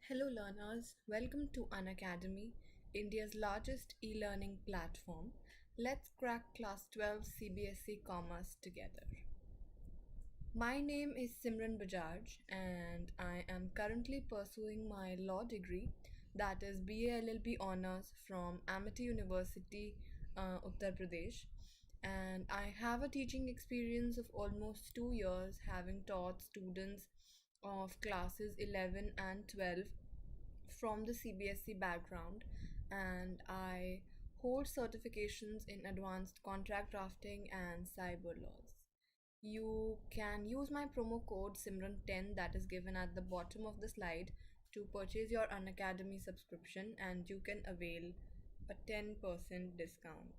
Hello, learners. Welcome to Unacademy, India's largest e learning platform. Let's crack Class 12 CBSE Commerce together. My name is Simran Bajaj, and I am currently pursuing my law degree, that is BA LLB Honours from Amity University, Uttar Pradesh. And I have a teaching experience of almost 2 years, having taught students of classes 11 and 12 from the CBSE background, and I hold certifications in advanced contract drafting and cyber laws. You can use my promo code Simran10 that is given at the bottom of the slide to purchase your Unacademy subscription, and you can avail a 10% discount.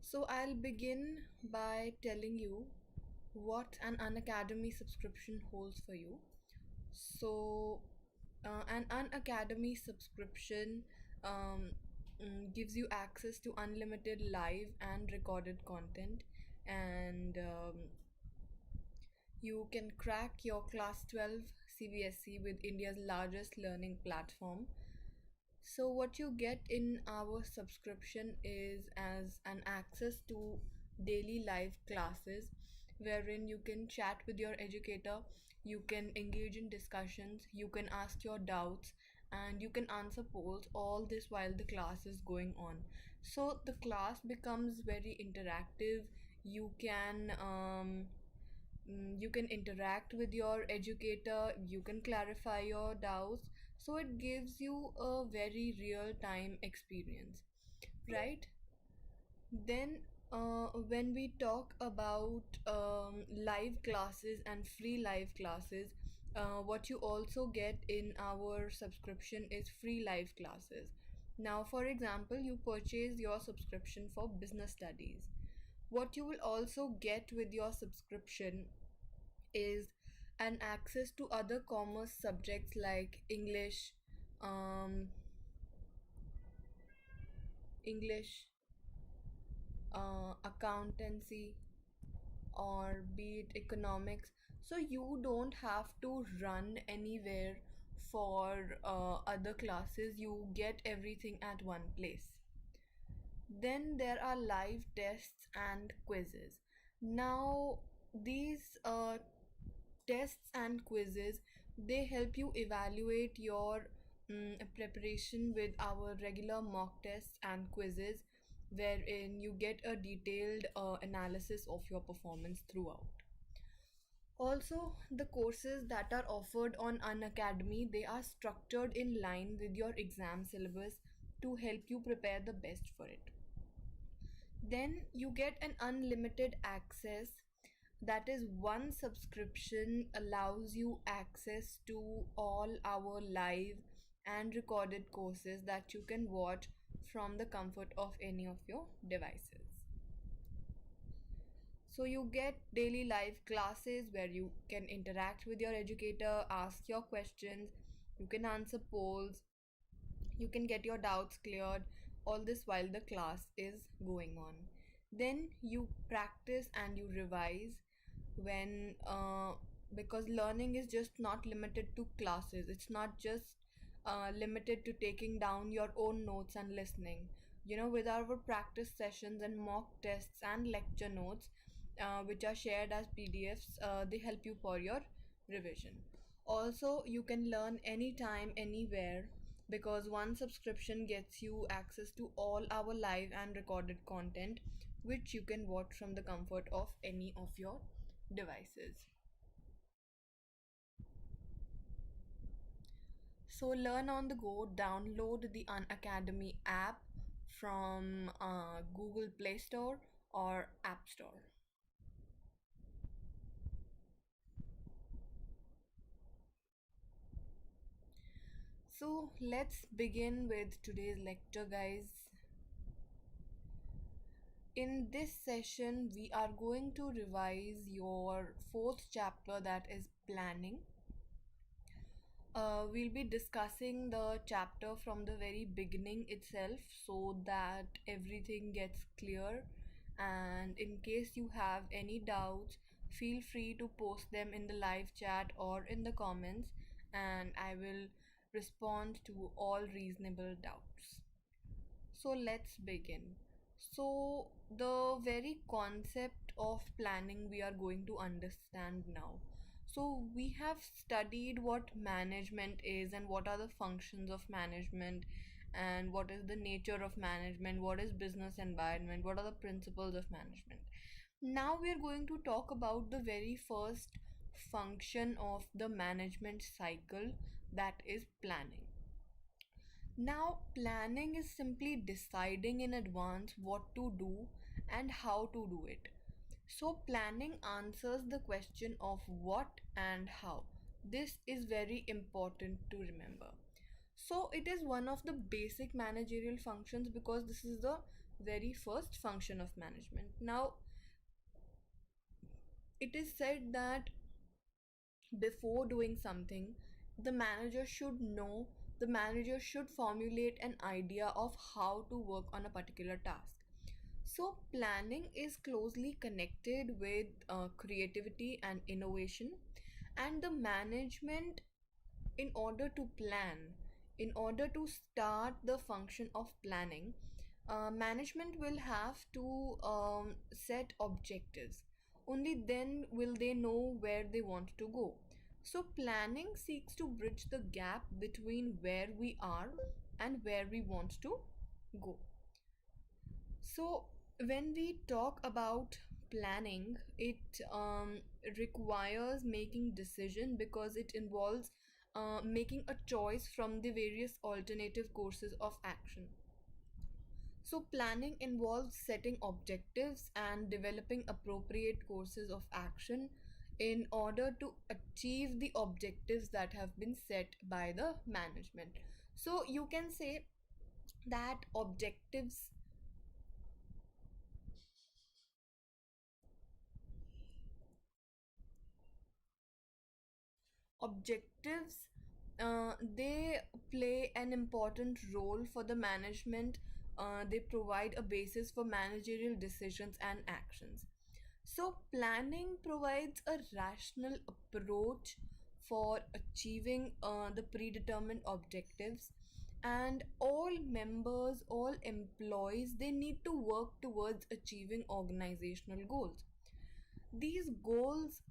So I'll begin by telling you what an Unacademy subscription holds for you. So, an Unacademy subscription um, gives you access to unlimited live and recorded content, and you can crack your Class 12 CBSE with India's largest learning platform. So, what you get in our subscription is as an access to daily live classes wherein you can chat with your educator, you can engage in discussions, you can ask your doubts, and you can answer polls, all this while the class is going on. So, the class becomes very interactive. You can you can interact with your educator, you can clarify your doubts, so it gives you a very real time experience, right? Then when we talk about live classes and free live classes, what you also get in our subscription is free live classes. Now, for example, you purchase your subscription for business studies. What you will also get with your subscription is an access to other commerce subjects like um, English, accountancy, or be it economics. So you don't have to run anywhere for other classes, you get everything at one place. Then there are live tests and quizzes. Now, these tests and quizzes, they help you evaluate your preparation with our regular mock tests and quizzes, wherein you get a detailed analysis of your performance throughout. Also, the courses that are offered on Unacademy, they are structured in line with your exam syllabus to help you prepare the best for it. Then you get an unlimited access, that is, one subscription allows you access to all our live and recorded courses that you can watch from the comfort of any of your devices. So you get daily live classes where you can interact with your educator, ask your questions, you can answer polls, you can get your doubts cleared, all this while the class is going on. Then you practice and you revise when because learning is just not limited to classes, it's not just limited to taking down your own notes and listening. With our practice sessions and mock tests and lecture notes, which are shared as PDFs, they help you for your revision. Also, you can learn anytime, anywhere, because one subscription gets you access to all our live and recorded content, which you can watch from the comfort of any of your devices. So, learn on the go, download the Unacademy app from Google Play Store or App Store. So, let's begin with today's lecture, guys. In this session, we are going to revise your fourth chapter, that is planning. We'll be discussing the chapter from the very beginning itself so that everything gets clear And in case you have any doubts, feel free to post them in the live chat or in the comments, and I will respond to all reasonable doubts. So let's begin. So, the very concept of planning we are going to understand now. So, we have studied what management is and what are the functions of management, and what is the nature of management, what is business environment, what are the principles of management. Now, we are going to talk about the very first function of the management cycle, that is planning. Now, planning is simply deciding in advance what to do and how to do it. So, planning answers the question of what and how. This is very important to remember. So, it is one of the basic managerial functions because this is the very first function of management. Now, it is said that before doing something, the manager should formulate an idea of how to work on a particular task. So, planning is closely connected with creativity and innovation, and the management, in order to plan, in order to start the function of planning, management will have to set objectives. Only then will they know where they want to go. So, planning seeks to bridge the gap between where we are and where we want to go. So, when we talk about planning, it requires making decision because it involves making a choice from the various alternative courses of action. So, planning involves setting objectives and developing appropriate courses of action in order to achieve the objectives that have been set by the management. So, you can say that objectives, they play an important role for the management. They provide a basis for managerial decisions and actions. So, planning provides a rational approach for achieving the predetermined objectives, and all members, all employees, they need to work towards achieving organizational goals. These goals,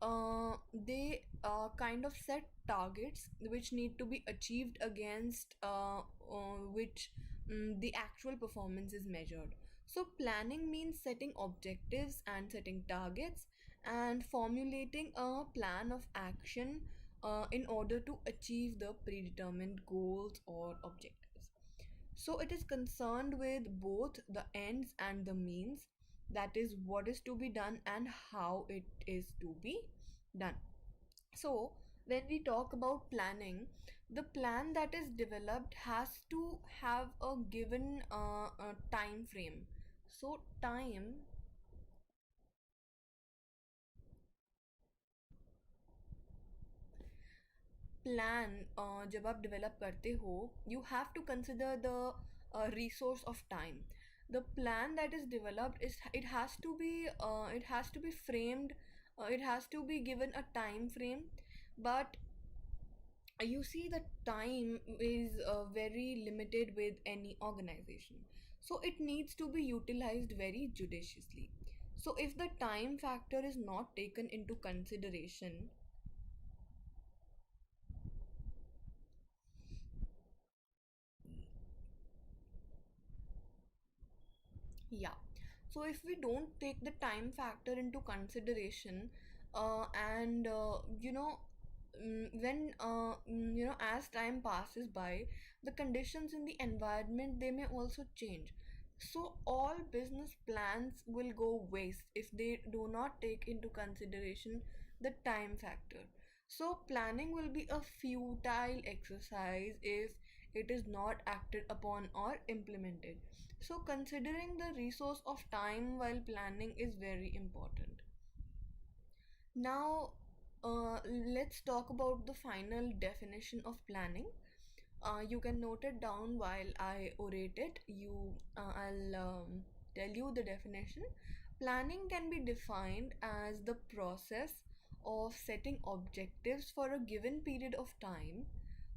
they kind of set targets which need to be achieved against which the actual performance is measured. So, planning means setting objectives and setting targets and formulating a plan of action in order to achieve the predetermined goals or objectives. So it is concerned with both the ends and the means, that is, what is to be done and how it is to be done. So, when we talk about planning, the plan that is developed has to have a given time frame. So, time plan जब आप develop करते हो, you have to consider the resource of time. The plan that is developed is, it has to be framed, it has to be given a time frame. But you see, the time is very limited with any organization, so it needs to be utilized very judiciously. So if the time factor is not taken into consideration, yeah. So if we don't take the time factor into consideration, and when as time passes by, the conditions in the environment, they may also change. So all business plans will go waste if they do not take into consideration the time factor. So planning will be a futile exercise if it is not acted upon or implemented. So, considering the resource of time while planning is very important. Now, let's talk about the final definition of planning. You can note it down while I orate it. I'll tell you the definition. Planning can be defined as the process of setting objectives for a given period of time,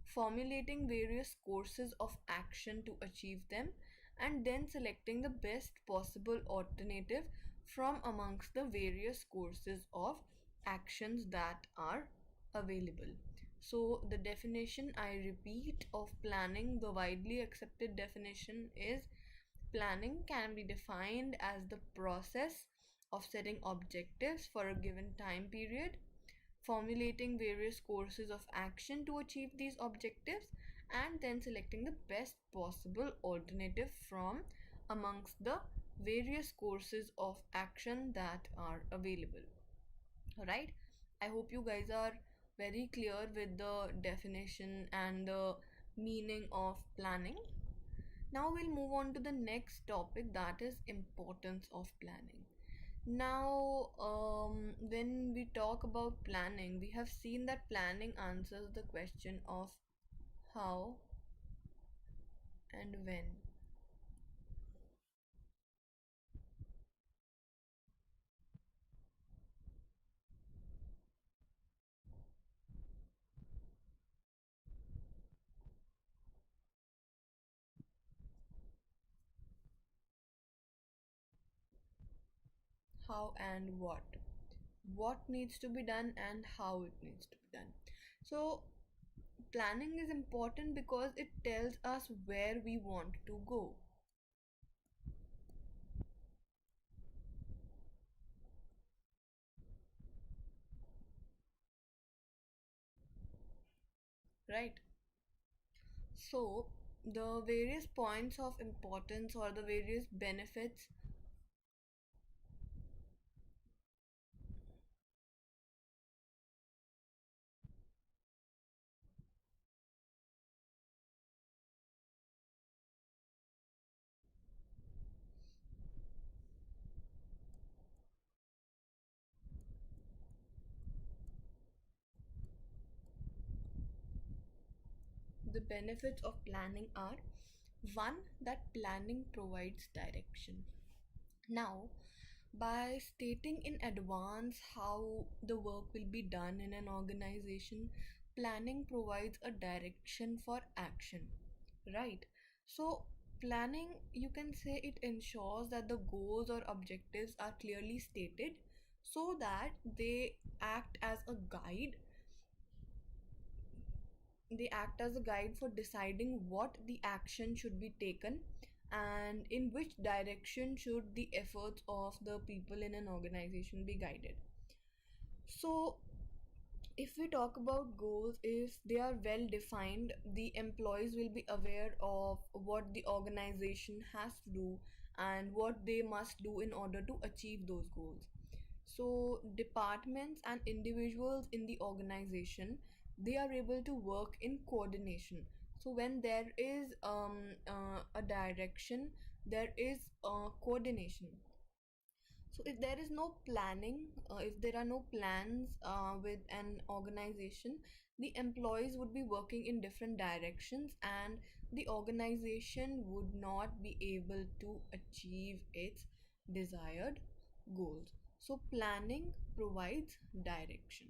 formulating various courses of action to achieve them, and then selecting the best possible alternative from amongst the various courses of actions that are available. So, the definition I repeat of planning, the widely accepted definition is: planning can be defined as the process of setting objectives for a given time period, formulating various courses of action to achieve these objectives, and then selecting the best possible alternative from amongst the various courses of action that are available. Right? I hope you guys are very clear with the definition and the meaning of planning. Now we'll move on to the next topic, that is importance of planning. Now, when we talk about planning, we have seen that planning answers the question of how and when. How and what. What needs to be done and how it needs to be done. So, planning is important because it tells us where we want to go, right? So, the various points of importance or the various benefits. The benefits of planning are: one, that planning provides direction. Now, by stating in advance how the work will be done in an organization, planning provides a direction for action, right? So, planning, you can say, it ensures that the goals or objectives are clearly stated so that act as a guide they act as a guide for deciding what the action should be taken and in which direction should the efforts of the people in an organization be guided. So, if we talk about goals, if they are well defined, the employees will be aware of what the organization has to do and what they must do in order to achieve those goals. So departments and individuals in the organization, they are able to work in coordination. So when there is a direction, there is coordination. So if there is no planning, if there are no plans with an organization, the employees would be working in different directions and the organization would not be able to achieve its desired goals. So planning provides direction.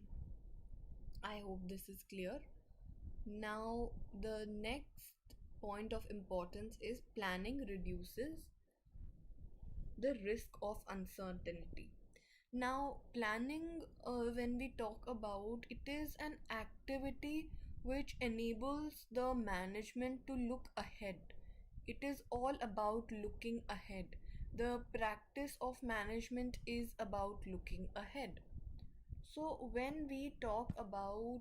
I hope this is clear. Now, the next point of importance is planning reduces the risk of uncertainty. Now, planning, when we talk about, it is an activity which enables the management to look ahead. It is all about looking ahead. The practice of management is about looking ahead. So, when we talk about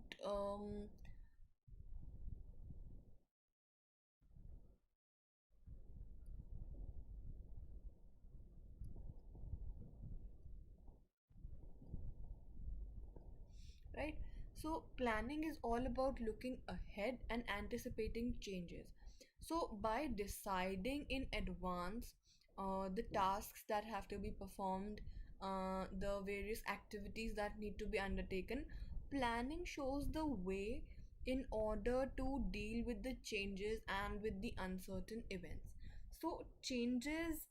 right? So, planning is all about looking ahead and anticipating changes. So, by deciding in advance the tasks that have to be performed, the various activities that need to be undertaken, planning shows the way in order to deal with the changes and with the uncertain events. So, changes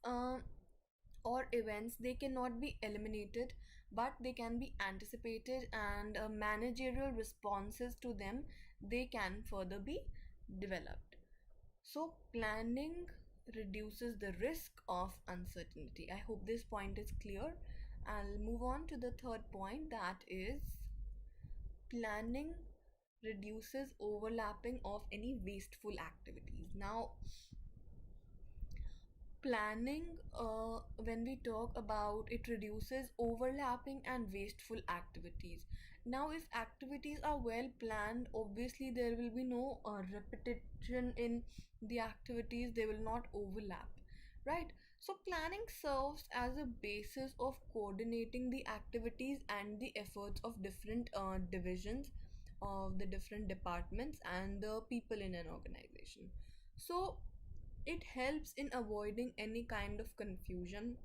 or events, they cannot be eliminated, but they can be anticipated, and managerial responses to them, they can further be developed. So planning reduces the risk of uncertainty. I hope this point is clear. I'll move on to the third point, that is planning reduces overlapping of any wasteful activities. Now, planning, when we talk about it, reduces overlapping and wasteful activities. Now, if activities are well planned, obviously there will be no repetition in the activities, they will not overlap, right? So planning serves as a basis of coordinating the activities and the efforts of different divisions of the different departments and the people in an organization. So it helps in avoiding any kind of confusion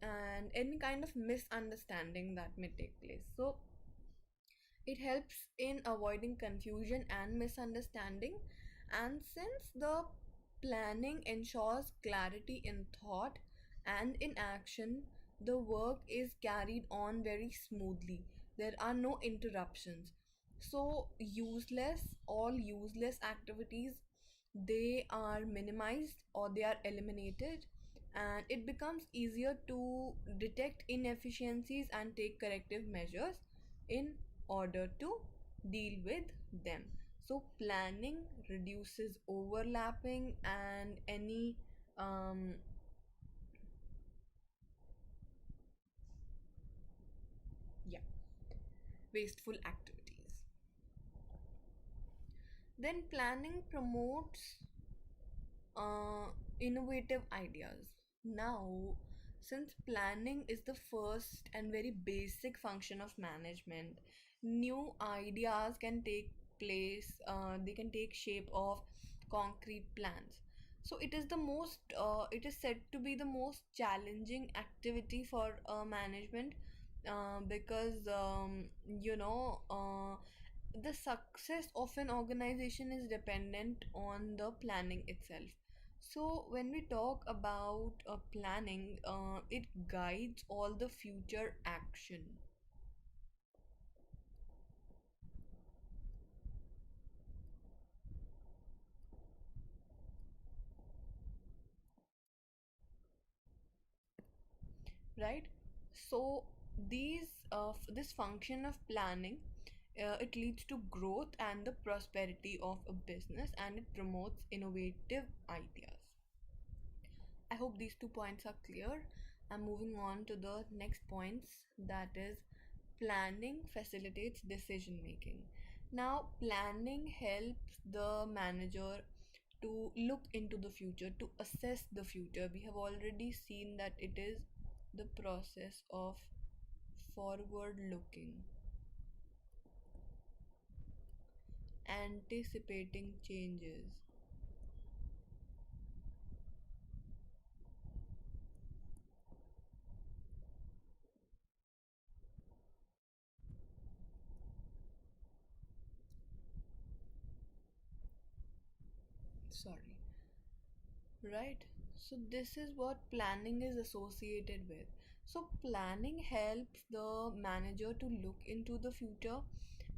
and any kind of misunderstanding that may take place. So it helps in avoiding confusion and misunderstanding. And since the planning ensures clarity in thought and in action, the work is carried on very smoothly. There are no interruptions. So all useless activities, they are minimized or they are eliminated, and it becomes easier to detect inefficiencies and take corrective measures in order to deal with them. So planning reduces overlapping and any um, yeah, wasteful activities. Then planning promotes innovative ideas. Now, since planning is the first and very basic function of management, new ideas can take place, they can take shape of concrete plans. So it is said to be the most challenging activity for management, because the success of an organization is dependent on the planning itself. So when we talk about planning, it guides all the future action. Right? So this function of planning, it leads to growth and the prosperity of a business, and it promotes innovative ideas. I hope these 2 points are clear. I'm moving on to the next points, that is planning facilitates decision making. Now, planning helps the manager to look into the future, to assess the future. We have already seen that it is the process of forward looking, anticipating changes. Sorry. Right. So this is what planning is associated with. So planning helps the manager to look into the future,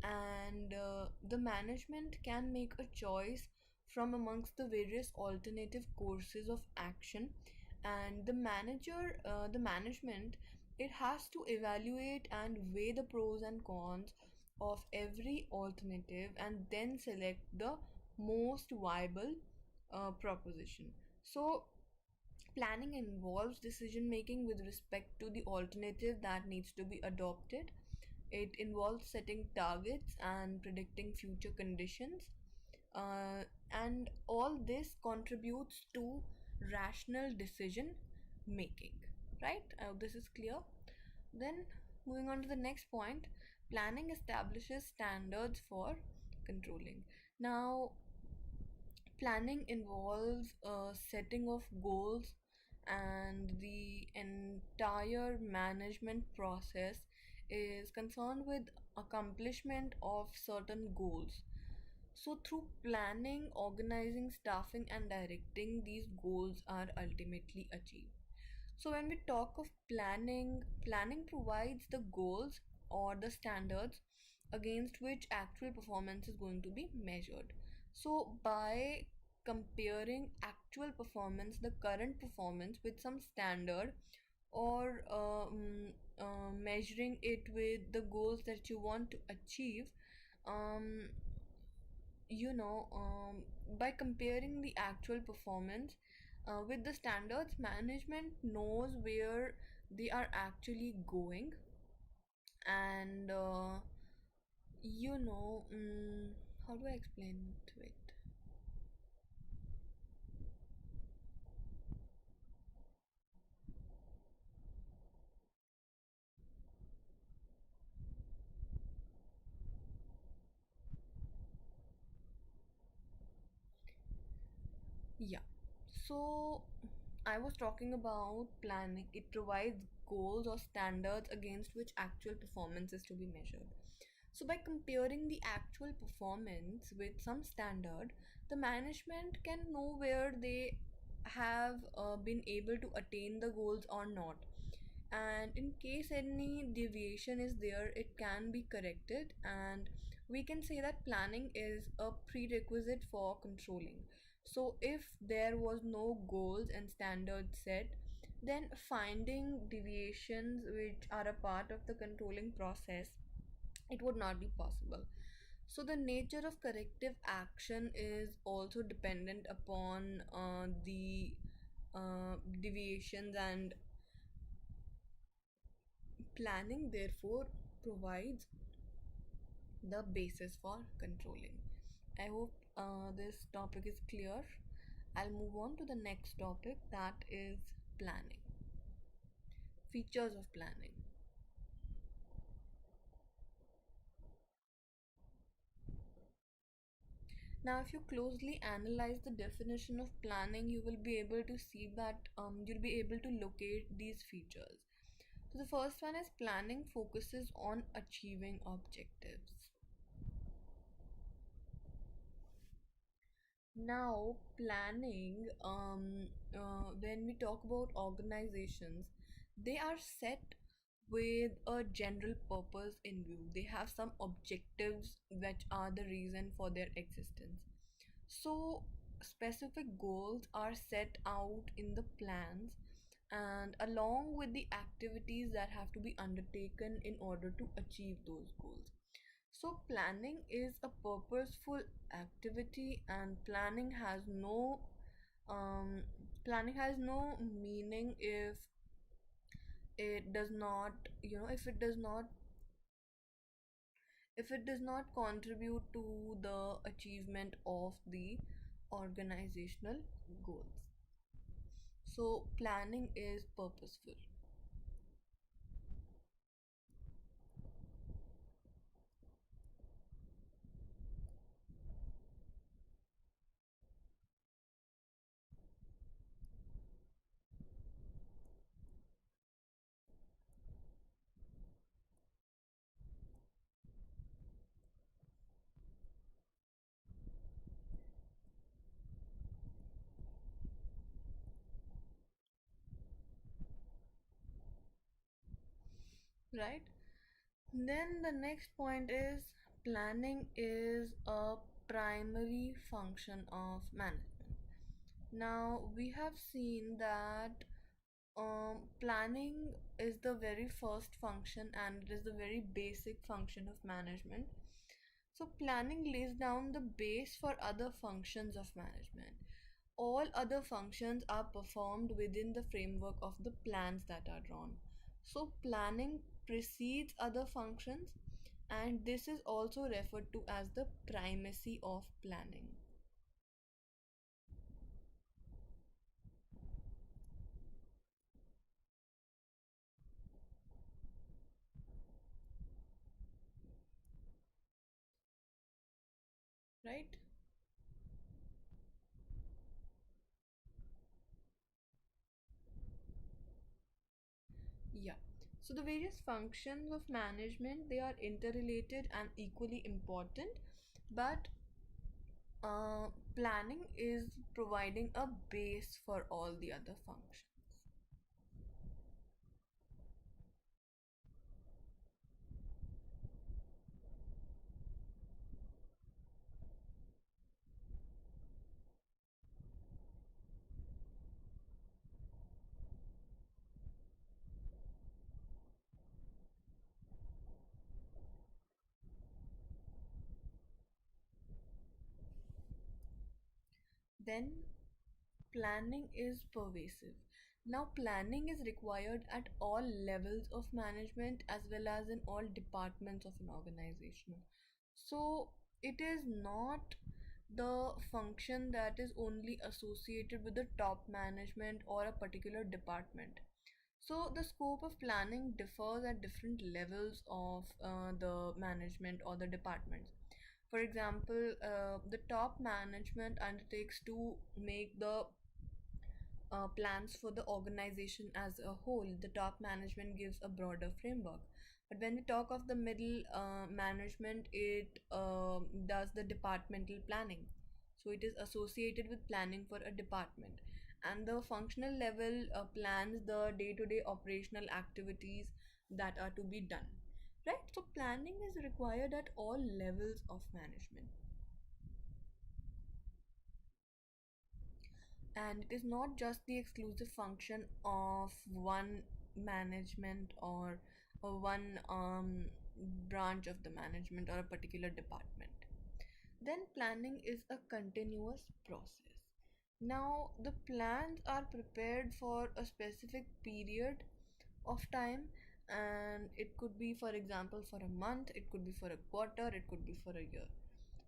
and the management can make a choice from amongst the various alternative courses of action. And the management, it has to evaluate and weigh the pros and cons of every alternative, and then select the most viable proposition. So, planning involves decision making with respect to the alternative that needs to be adopted. It involves setting targets and predicting future conditions. And all this contributes to rational decision making. Right? This is clear. Then, moving on to the next point, planning establishes standards for controlling. Now, planning involves a setting of goals, and the entire management process is concerned with accomplishment of certain goals. So, through planning, organizing, staffing, and directing, these goals are ultimately achieved. So, when we talk of planning, planning provides the goals or the standards against which actual performance is going to be measured. So, by comparing actual performance, the current performance, with some standard, or measuring it with the goals that you want to achieve, um, by comparing the actual performance with the standards, management knows where they are actually going. And how do I explain it? Yeah. So I was talking about planning. It provides goals or standards against which actual performance is to be measured. So by comparing the actual performance with some standard, the management can know where they have been able to attain the goals or not. And in case any deviation is there, it can be corrected, and we can say that planning is a prerequisite for controlling. So if there was no goals and standards set, then finding deviations which are a part of the controlling process, it would not be possible. So the nature of corrective action is also dependent upon the deviations, and planning therefore provides the basis for controlling. I hope this topic is clear. I'll move on to the next topic, that is planning. Features of planning. Now, if you closely analyze the definition of planning, you will be able to see that you'll be able to locate these features. So, the first one is planning focuses on achieving objectives. Now, planning, when we talk about organizations, they are set with a general purpose in view. They have some objectives which are the reason for their existence. So, specific goals are set out in the plans, and along with the activities that have to be undertaken in order to achieve those goals. So, planning is a purposeful activity, and um, planning has no meaning if it does not, if it does not contribute to the achievement of the organizational goals. So, planning is purposeful, right? Then the next point is planning is a primary function of management. Now, we have seen that planning is the very first function, and it is the very basic function of management. So, planning lays down the base for other functions of management. All other functions are performed within the framework of the plans that are drawn. So, planning precedes other functions, and this is also referred to as the primacy of planning, right? Yeah. So the various functions of management, they are interrelated and equally important, but Uh, Planning is providing a base for all the other functions. Then planning is pervasive. Now, planning is required at all levels of management as well as in all departments of an organization. So, it is not the function that is only associated with the top management or a particular department. So, the scope of planning differs at different levels of the management or the departments. For example, the top management undertakes to make the plans for the organization as a whole. The top management gives a broader framework. But when we talk of the middle management, it does the departmental planning. So it is associated with planning for a department. And the functional level plans the day to day operational activities that are to be done. Right? So planning is required at all levels of management. And it is not just the exclusive function of one management or one branch of the management or a particular department. Then planning is a continuous process. Now the plans are prepared for a specific period of time, and it could be, for example, for a month, it could be for a quarter, it could be for a year.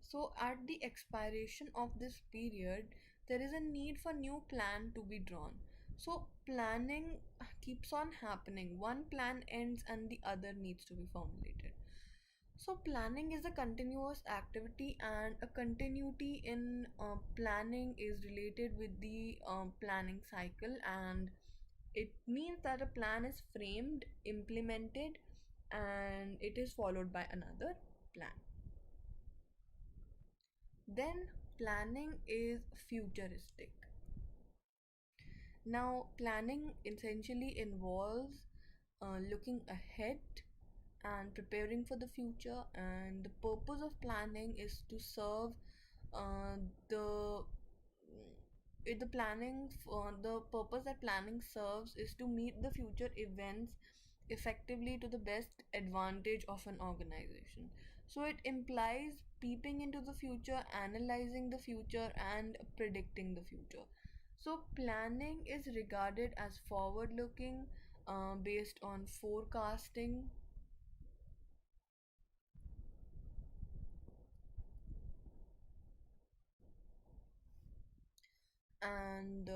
So at the expiration of this period, there is a need for new plan to be drawn. So planning keeps on happening. One plan ends and the other needs to be formulated. So planning is a continuous activity, and a continuity in planning is related with the planning cycle, and it means that a plan is framed, implemented, and it is followed by another plan. Then planning is futuristic. Now, planning essentially involves looking ahead and preparing for the future, and the purpose of planning is to serve the the planning for the purpose that planning serves is to meet the future events effectively to the best advantage of an organization. So it implies peeping into the future, analyzing the future, and predicting the future. So planning is regarded as forward looking, based on forecasting. And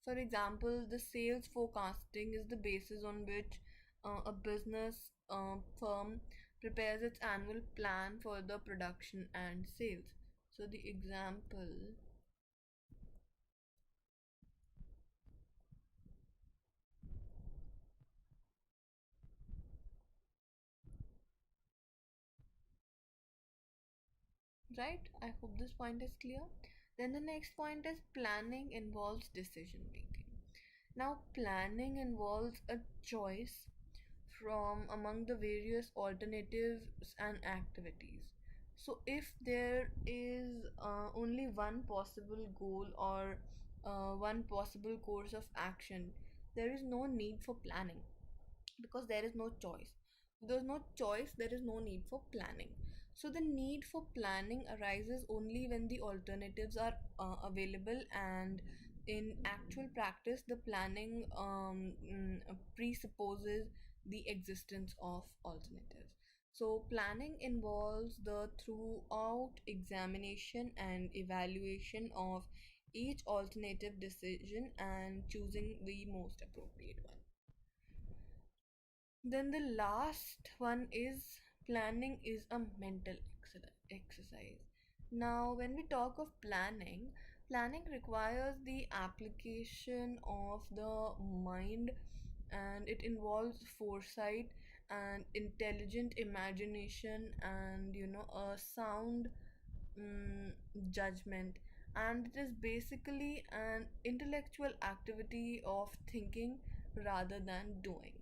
For example, the sales forecasting is the basis on which a business firm prepares its annual plan for the production and sales. So, the example, right? I hope this point is clear. Then the next point is planning involves decision making. Now, planning involves a choice from among the various alternatives and activities. So, if there is only one possible goal or one possible course of action, there is no need for planning because there is no choice. If there's no choice, there is no need for planning. So the need for planning arises only when the alternatives are available, and in actual practice the planning presupposes the existence of alternatives. So planning involves the throughout examination and evaluation of each alternative decision and choosing the most appropriate one. Then the last one is planning is a mental exercise. Now, when we talk of planning, planning requires the application of the mind, and it involves foresight an intelligent imagination, and a sound mm, judgment. And it is basically an intellectual activity of thinking rather than doing.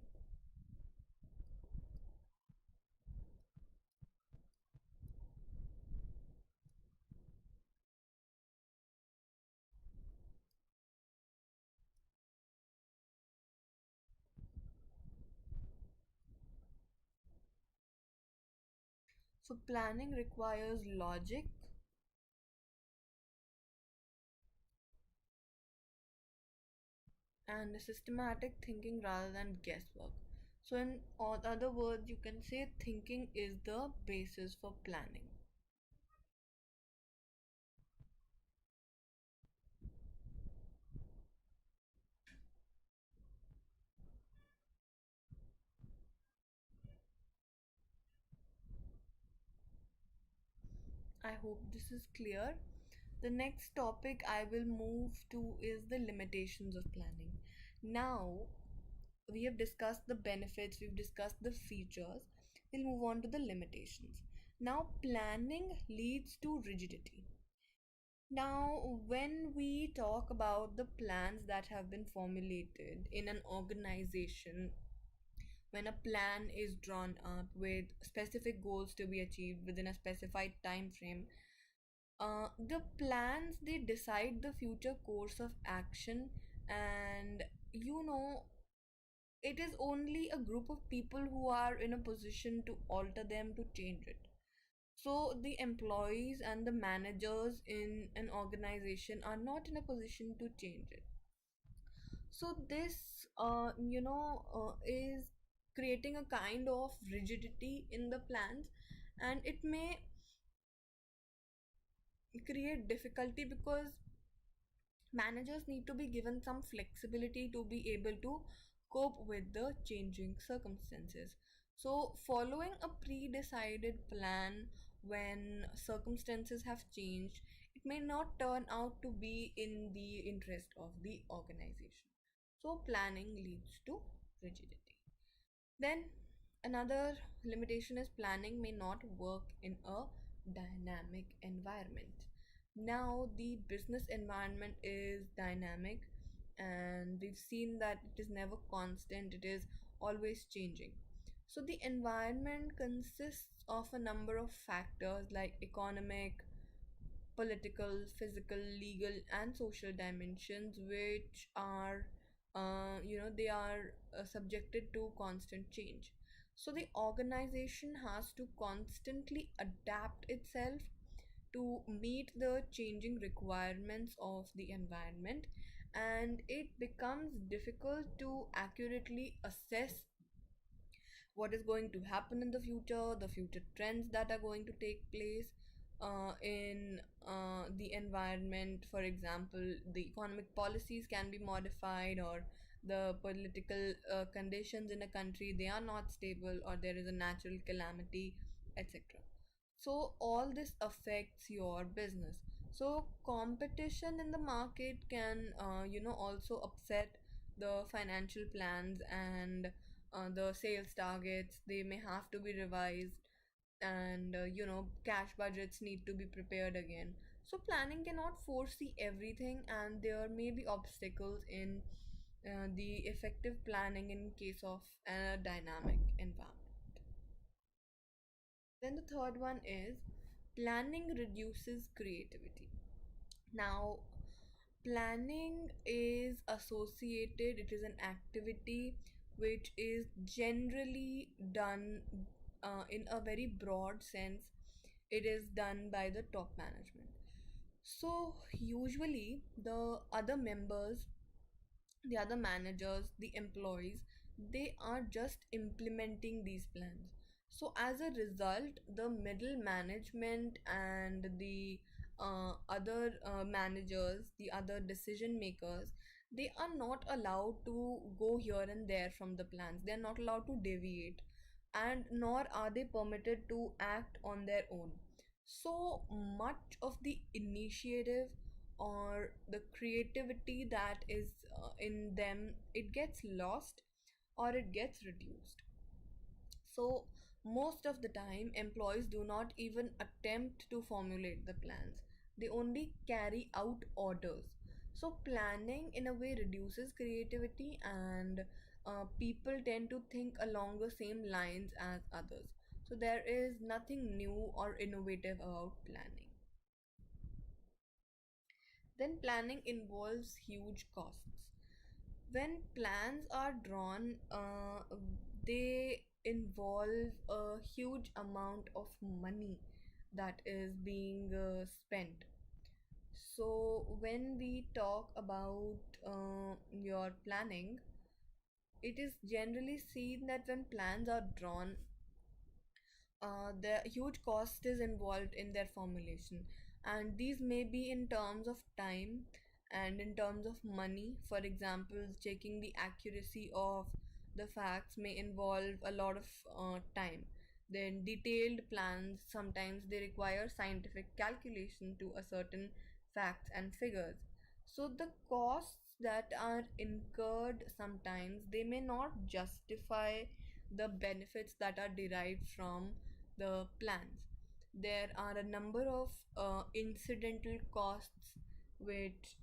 So planning requires logic and systematic thinking rather than guesswork. So in other words, you can say thinking is the basis for planning. I hope this is clear. The next topic I will move to is the limitations of planning. Now, we have discussed the benefits, we've discussed the features. We'll move on to the limitations. Now, planning leads to rigidity. Now, when we talk about the plans that have been formulated in an organization, when a plan is drawn up with specific goals to be achieved within a specified time frame, the plans they decide the future course of action, and you know it is only a group of people who are in a position to alter them, to change it. So the employees and the managers in an organization are not in a position to change it. So this is creating a kind of rigidity in the plans, and it may create difficulty because managers need to be given some flexibility to be able to cope with the changing circumstances. So, following a pre decided plan when circumstances have changed, it may not turn out to be in the interest of the organization. So, planning leads to rigidity. Then, another limitation is planning may not work in a dynamic environment. Now, the business environment is dynamic, and we've seen that it is never constant, it is always changing. So, the environment consists of a number of factors like economic, political, physical, legal, and social dimensions, which are, they are subjected to constant change. So the organization has to constantly adapt itself to meet the changing requirements of the environment, and it becomes difficult to accurately assess what is going to happen in the future trends that are going to take place in the environment. For example, the economic policies can be modified, or the political conditions in a country they are not stable, or there is a natural calamity, etc. So all this affects your business. So competition in the market can also upset the financial plans, and the sales targets they may have to be revised, and cash budgets need to be prepared again. So planning cannot foresee everything, and there may be obstacles in the effective planning in case of a dynamic environment. Then the third one is planning reduces creativity. Now, planning is associated, it is an activity which is generally done in a very broad sense. It is done by the top management. So, usually, the other managers, the employees, they are just implementing these plans. So as a result, the middle management and the other managers, the other decision makers, they are not allowed to go here and there from the plans. They are not allowed to deviate, and nor are they permitted to act on their own. So much of the initiative or the creativity that is in them, it gets lost or it gets reduced. So, most of the time, employees do not even attempt to formulate the plans, they only carry out orders. So, planning in a way reduces creativity, and people tend to think along the same lines as others. So, there is nothing new or innovative about planning. Then, planning involves huge costs. When plans are drawn, they involve a huge amount of money that is being spent. So when we talk about your planning, it is generally seen that when plans are drawn, the huge cost is involved in their formulation, and these may be in terms of time and in terms of money. For example, checking the accuracy of the facts may involve a lot of time. Then detailed plans, sometimes they require scientific calculation to a certain facts and figures. So the costs that are incurred, sometimes they may not justify the benefits that are derived from the plans. There are a number of incidental costs which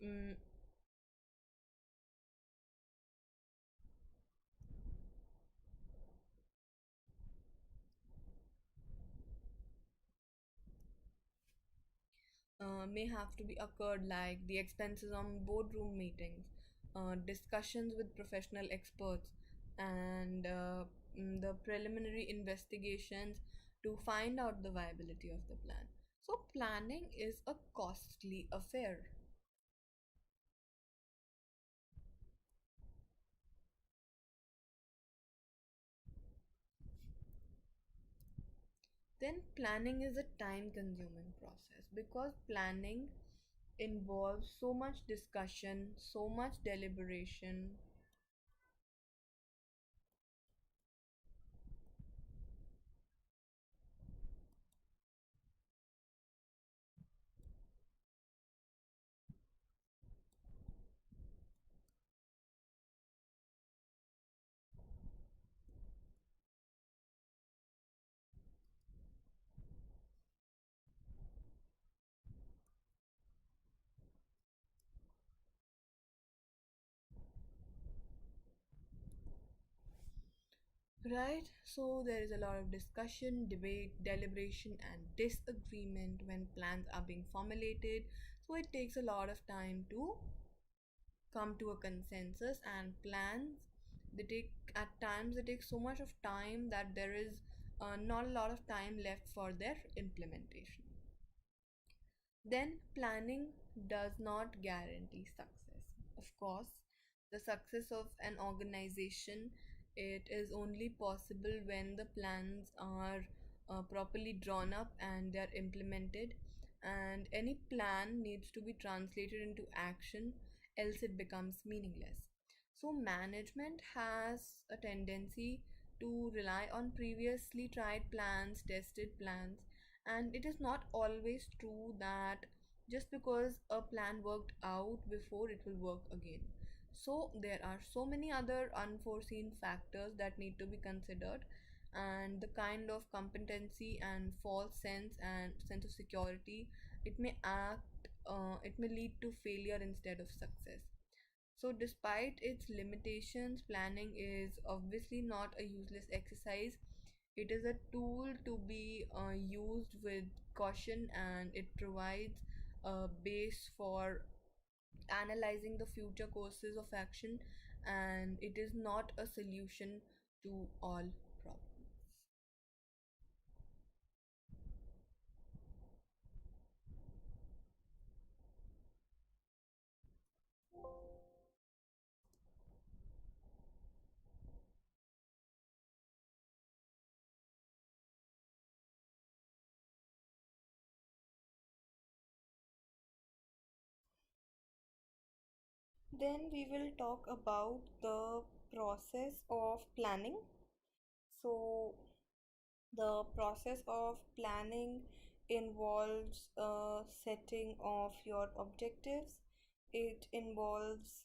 may have to be occurred, like the expenses on boardroom meetings, discussions with professional experts, and the preliminary investigations to find out the viability of the plan. So planning is a costly affair. Then planning is a time consuming process, because planning involves so much discussion, so much deliberation. Right? So there is a lot of discussion, debate, deliberation, and disagreement when plans are being formulated. So it takes a lot of time to come to a consensus, and plans, they take, at times they take so much of time that there is not a lot of time left for their implementation. Then planning does not guarantee success. Of course, the success of an organization, it is only possible when the plans are properly drawn up and they are implemented, and any plan needs to be translated into action, else it becomes meaningless. So management has a tendency to rely on previously tried plans, tested plans, and it is not always true that just because a plan worked out before, it will work again. So there are so many other unforeseen factors that need to be considered, and the kind of competency and false sense of security, it may act, it may lead to failure instead of success. So, despite its limitations, planning is obviously not a useless exercise. It is a tool to be used with caution, and it provides a base for analyzing the future courses of action, and it is not a solution to all problems. Then we will talk about the process of planning. So, the process of planning involves a setting of your objectives. It involves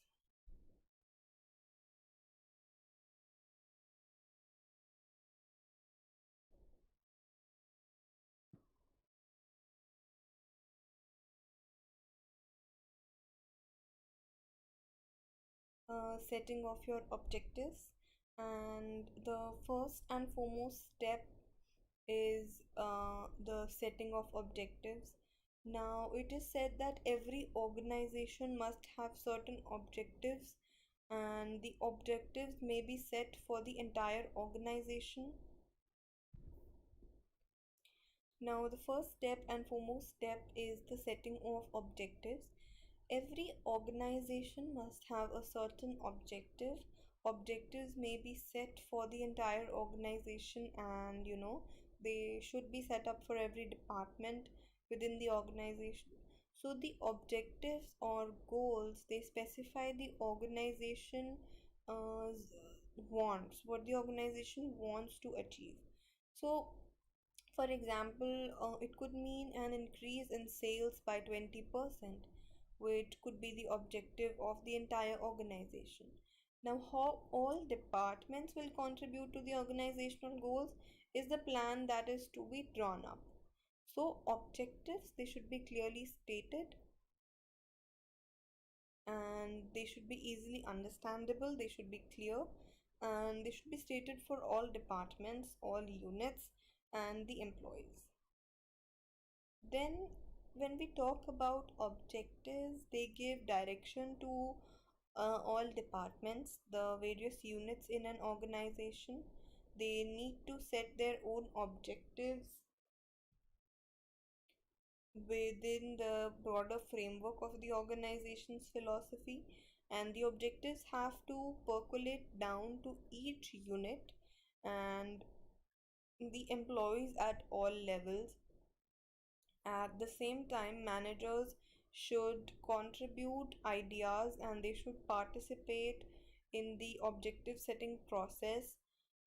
setting of your objectives, and the first and foremost step is the setting of objectives. Now, it is said that every organization must have certain objectives, and the objectives may be set for the entire organization. Now, the first step and foremost step is the setting of objectives. Every organization must have a certain objective. Objectives may be set for the entire organization, and they should be set up for every department within the organization. So, the objectives or goals, they specify the organization uh, wants, what the organization wants to achieve. So, for example, it could mean an increase in sales by 20%, which could be the objective of the entire organization. Now, how all departments will contribute to the organizational goals is the plan that is to be drawn up. So, objectives, they should be clearly stated, and they should be easily understandable, they should be clear, and they should be stated for all departments, all units, and the employees. Then, when we talk about objectives, they give direction to all departments, the various units in an organization. They need to set their own objectives within the broader framework of the organization's philosophy, and the objectives have to percolate down to each unit and the employees at all levels. At the same time, managers should contribute ideas and they should participate in the objective setting process,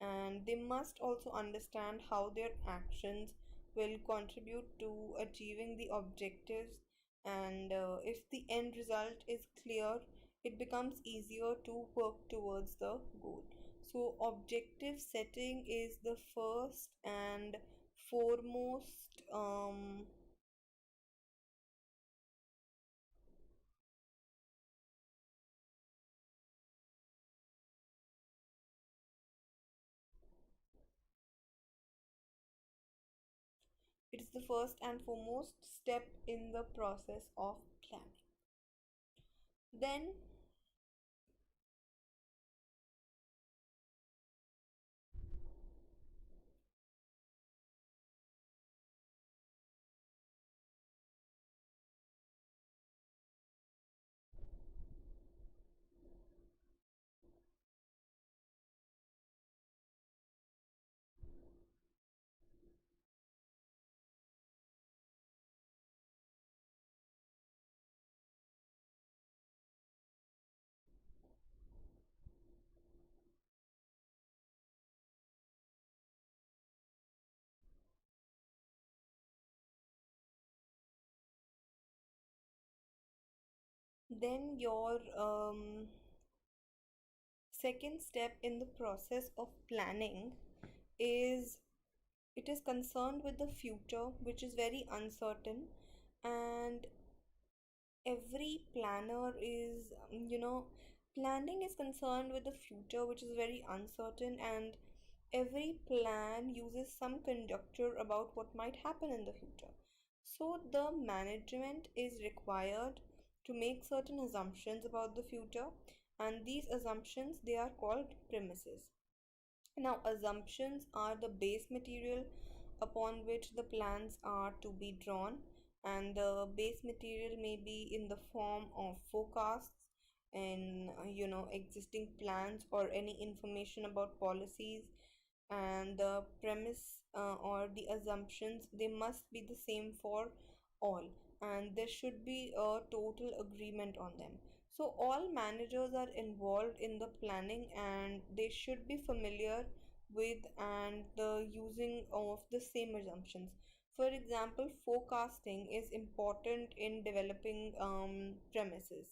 and they must also understand how their actions will contribute to achieving the objectives. And if the end result is clear, it becomes easier to work towards the goal. So, objective setting is the first and foremost it is the first and foremost step in the process of planning. Then, your second step in the process of planning is it is concerned with the future, which is very uncertain, and every planner is planning is concerned with the future, which is very uncertain, and every plan uses some conjecture about what might happen in the future. So the management is required to make certain assumptions about the future, and these assumptions, they are called premises. Now, assumptions are the base material upon which the plans are to be drawn, and the base material may be in the form of forecasts in existing plans or any information about policies. And the premise or the assumptions, they must be the same for all, and there should be a total agreement on them. So all managers are involved in the planning, and they should be familiar with and the using of the same assumptions. For example, forecasting is important in developing premises,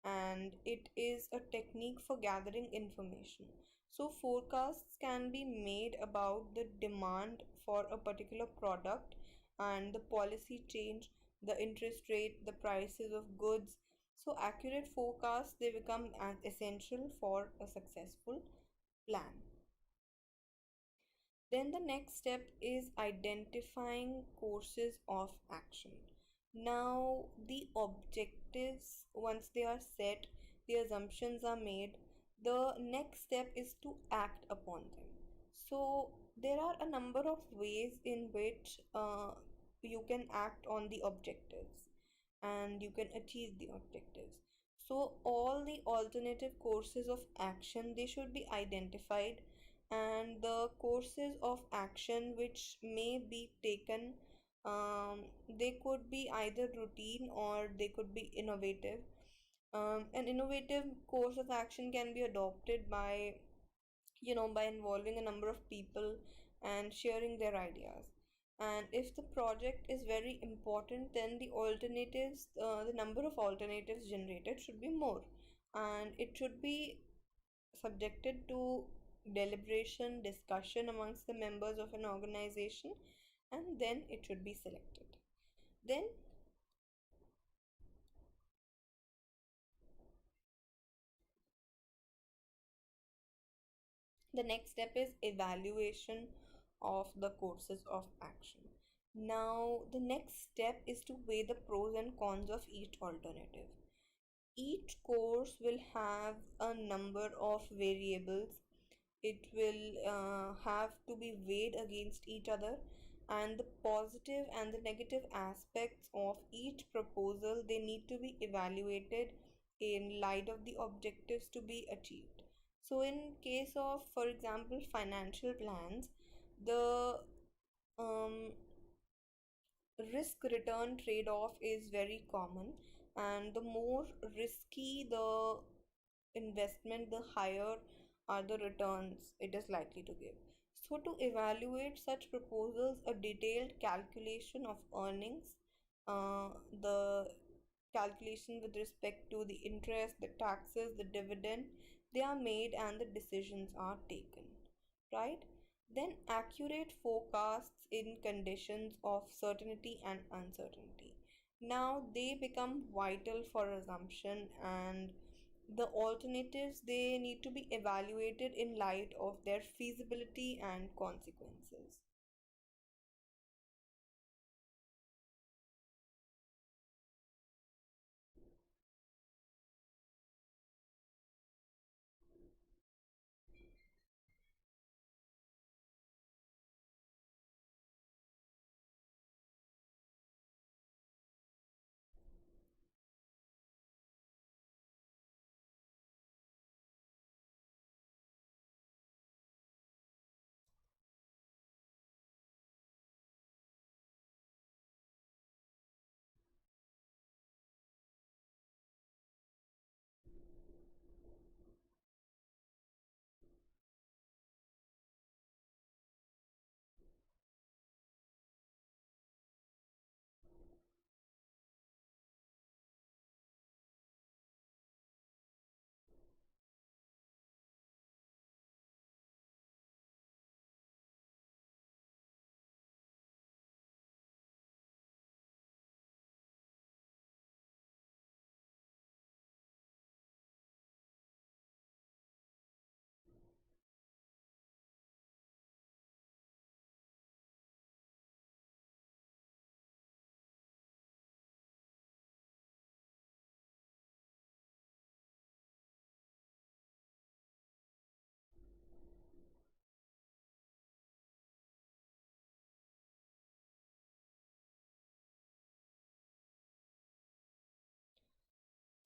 and it is a technique for gathering information. So, forecasts can be made about the demand for a particular product and the policy change, the interest rate, the prices of goods, So accurate forecasts, they become essential for a successful plan. Then the next step is identifying courses of action. Now, the objectives, once they are set, the assumptions are made, the next step is to act upon them. So, there are a number of ways in which you can act on the objectives and you can achieve the objectives. So, all the alternative courses of action, they should be identified, and the courses of action which may be taken, they could be either routine or they could be innovative. An innovative course of action can be adopted by, by involving a number of people and sharing their ideas. And if the project is very important, then the number of alternatives generated should be more, and it should be subjected to deliberation, discussion amongst the members of an organization, and then it should be selected. Then the next step is evaluation of the courses of action. Now, the next step is to weigh the pros and cons of each alternative. Each course will have a number of variables. It will have to be weighed against each other, and the positive and the negative aspects of each proposal, they need to be evaluated in light of the objectives to be achieved. So in case of, for example, financial plans, the um, risk return trade off is very common, and the more risky the investment, the higher are the returns it is likely to give. So, to evaluate such proposals, a detailed calculation of earnings, the calculation with respect to the interest, the taxes, the dividend, they are made and the decisions are taken, right? Then, accurate forecasts in conditions of certainty and uncertainty. Now, they become vital for assumption, and the alternatives, they need to be evaluated in light of their feasibility and consequences.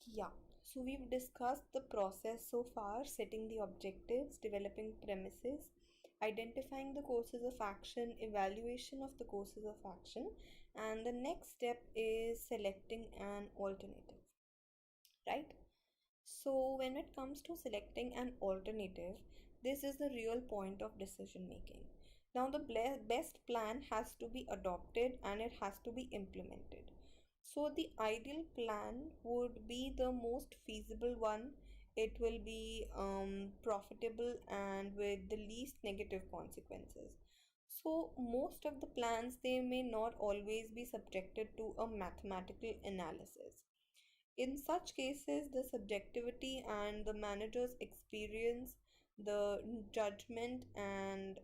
Yeah, so we've discussed the process so far: setting the objectives, developing premises, identifying the courses of action, evaluation of the courses of action, and the next step is selecting an alternative, right? So, when it comes to selecting an alternative, this is the real point of decision making. Now, the best plan has to be adopted and it has to be implemented. So, the ideal plan would be the most feasible one. It will be profitable and with the least negative consequences. So, most of the plans, they may not always be subjected to a mathematical analysis. In such cases, the subjectivity and the manager's experience, the judgment and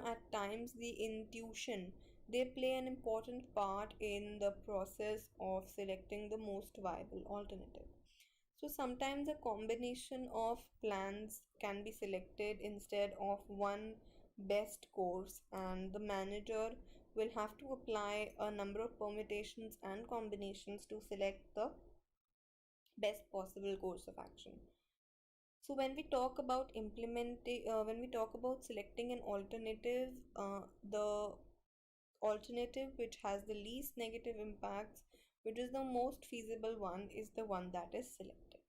at times the intuition, they play an important part in the process of selecting the most viable alternative. So sometimes a combination of plans can be selected instead of one best course, and the manager will have to apply a number of permutations and combinations to select the best possible course of action. So when we talk about selecting an alternative, the alternative which has the least negative impacts, which is the most feasible one, is the one that is selected.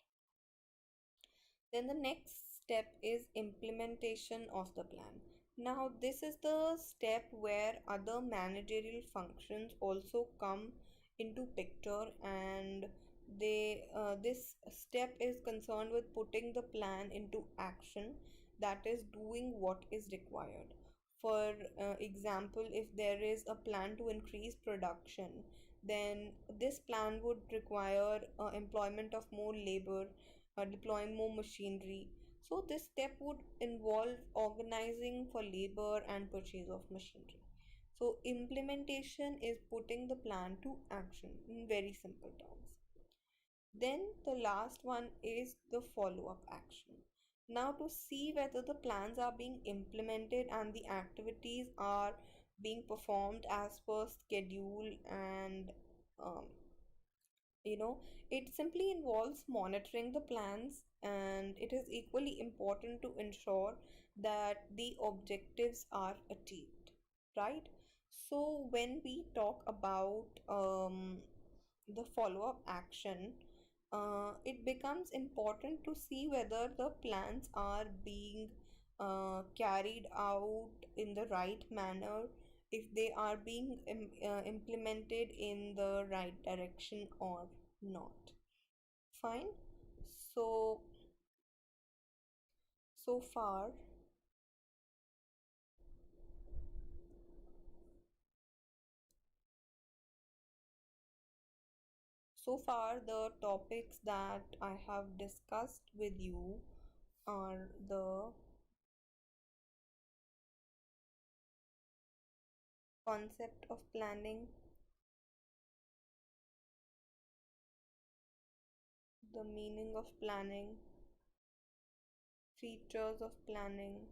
Then the next step is implementation of the plan. Now, this is the step where other managerial functions also come into picture, and this step is concerned with putting the plan into action, that is doing what is required. For example, if there is a plan to increase production, then this plan would require employment of more labor, deploying more machinery. So, this step would involve organizing for labor and purchase of machinery. So, implementation is putting the plan to action in very simple terms. Then the last one is the follow up action. Now, to see whether the plans are being implemented and the activities are being performed as per schedule, and um, you know it simply involves monitoring the plans, and it is equally important to ensure that the objectives are achieved, right? So when we talk about the follow-up action, it becomes important to see whether the plans are being carried out in the right manner, if they are being implemented in the right direction or not. Fine. So, so far, the topics that I have discussed with you are the concept of planning, the meaning of planning, features of planning.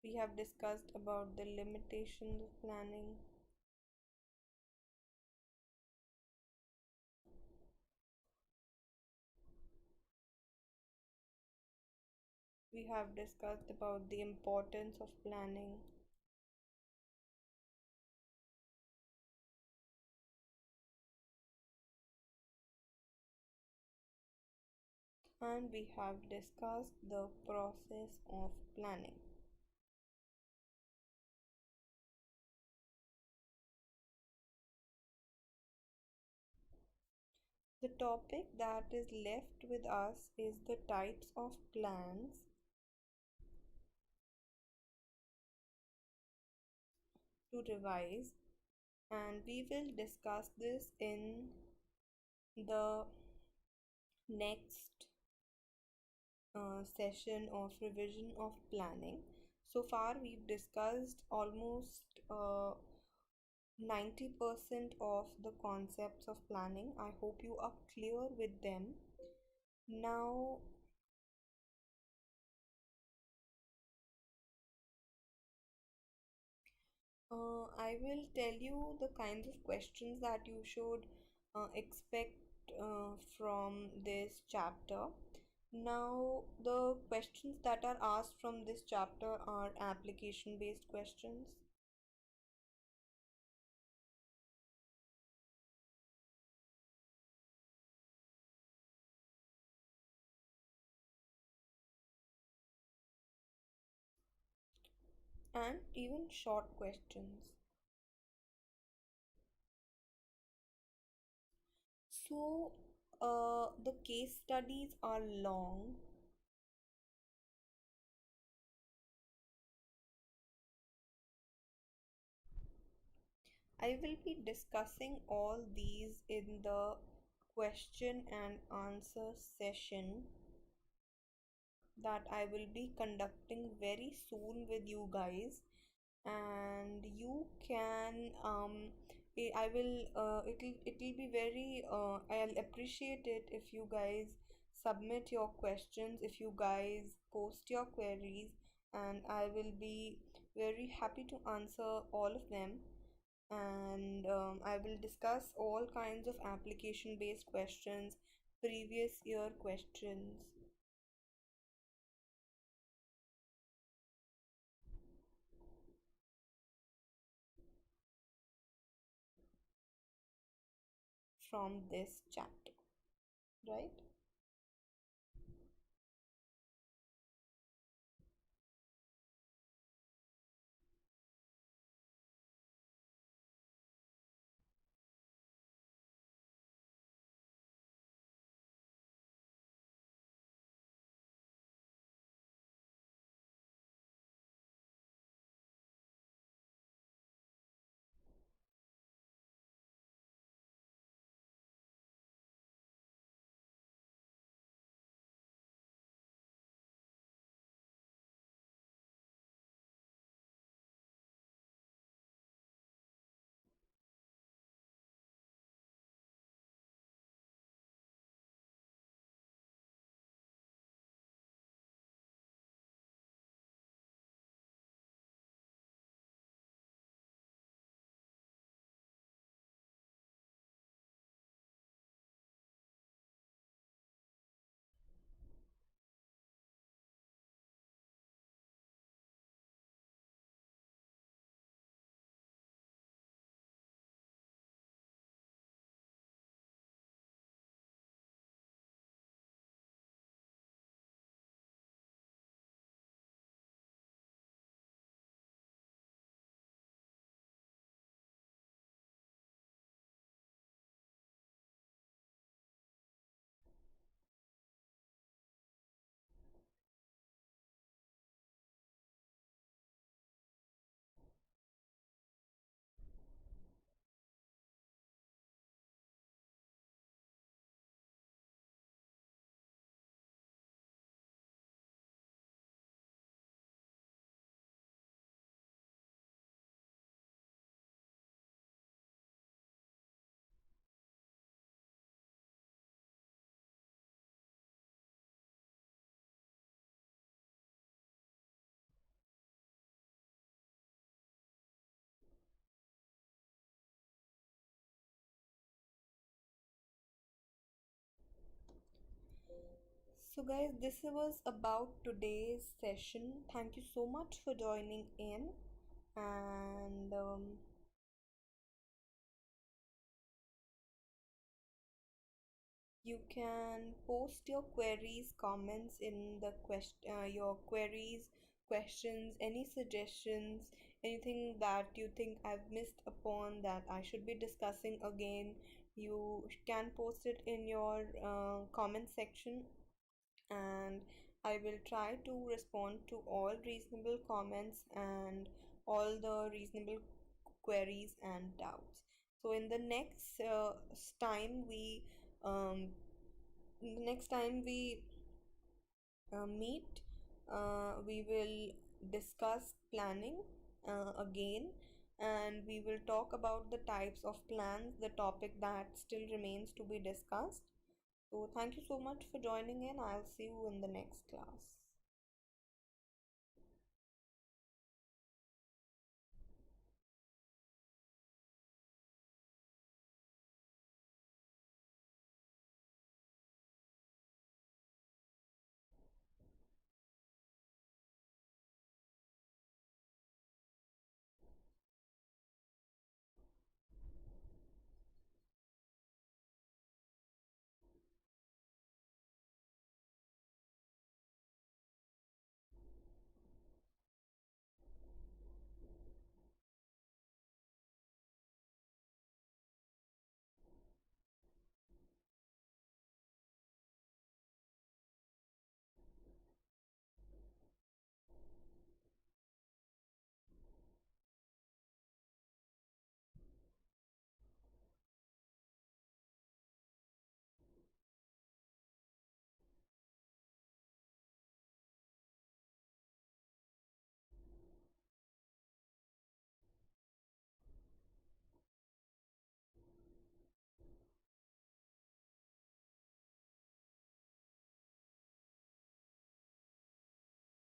We have discussed about the limitations of planning. We have discussed about the importance of planning, and we have discussed the process of planning. The topic that is left with us is the types of plans to revise, and we will discuss this in the next session of revision of planning. So far, we've discussed almost 90% of the concepts of planning. I hope you are clear with them. Now, I will tell you the kinds of questions that you should expect from this chapter. Now, the questions that are asked from this chapter are application based questions. And even short questions. So, the case studies are long. I will be discussing all these in the question and answer session that I will be conducting very soon with you guys. And you can I will it'll be very I'll appreciate it if you guys submit your questions, if you guys post your queries, and I will be very happy to answer all of them. And I will discuss all kinds of application based questions, previous year questions from this chapter, right? So, guys, this was about today's session. Thank you so much for joining in. And you can post your queries, comments in the your queries, questions, any suggestions, anything that you think I've missed upon that I should be discussing again. You can post it in your comment section, and I will try to respond to all reasonable comments and all the reasonable queries and doubts. So in the time we um, next time we meet, we will discuss planning again, and we will talk about the types of plans, the topic that still remains to be discussed. So, thank you so much for joining in. I'll see you in the next class.